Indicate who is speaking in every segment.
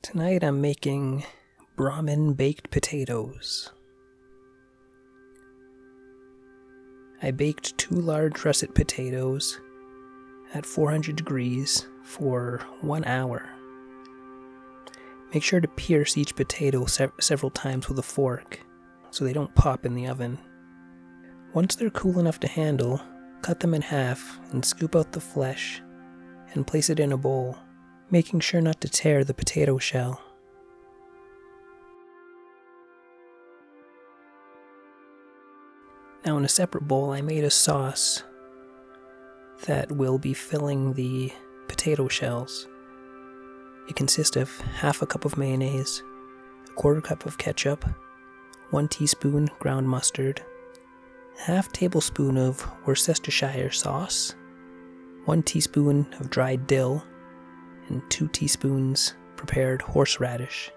Speaker 1: Tonight I'm making Brahmin baked potatoes. I baked 2 large russet potatoes at 400 degrees for 1 hour. Make sure to pierce each potato several times with a fork so they don't pop in the oven. Once they're cool enough to handle, cut them in half and scoop out the flesh and place it in a bowl, making sure not to tear the potato shell. Now in a separate bowl I made a sauce that will be filling the potato shells. It consists of half a cup of mayonnaise, a quarter cup of ketchup, 1 teaspoon ground mustard, half tablespoon of Worcestershire sauce, 1 teaspoon of dried dill, and 2 teaspoons prepared horseradish.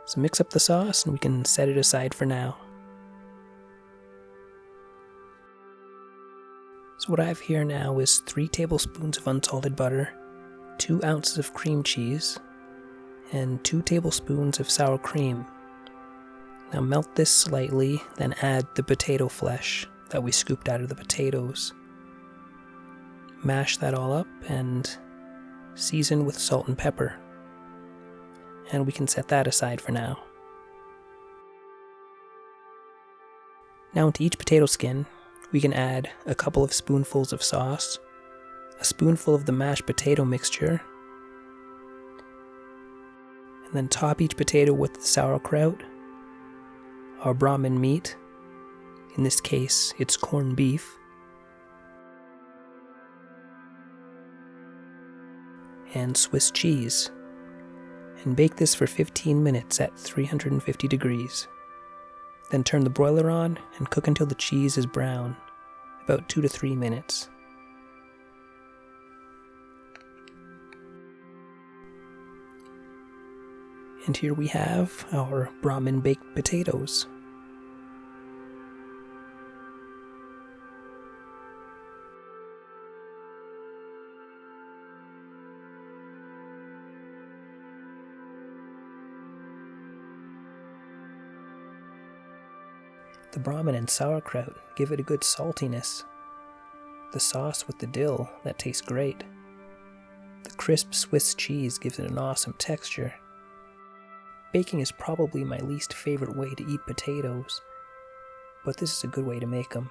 Speaker 1: So mix up the sauce and we can set it aside for now. So what I have here now is 3 tablespoons of unsalted butter, 2 ounces of cream cheese, and 2 tablespoons of sour cream. Now melt this slightly, then add the potato flesh that we scooped out of the potatoes. Mash that all up and season with salt and pepper. And we can set that aside for now. Now into each potato skin, we can add a couple of spoonfuls of sauce, a spoonful of the mashed potato mixture, and then top each potato with the sauerkraut, our Brahmin meat, in this case it's corned beef, and Swiss cheese, and bake this for 15 minutes at 350 degrees. Then turn the broiler on and cook until the cheese is brown, about 2 to 3 minutes. And here we have our Brahmin baked potatoes. The Brahmin and sauerkraut give it a good saltiness. The sauce with the dill, that tastes great. The crisp Swiss cheese gives it an awesome texture. Baking is probably my least favorite way to eat potatoes, but this is a good way to make them.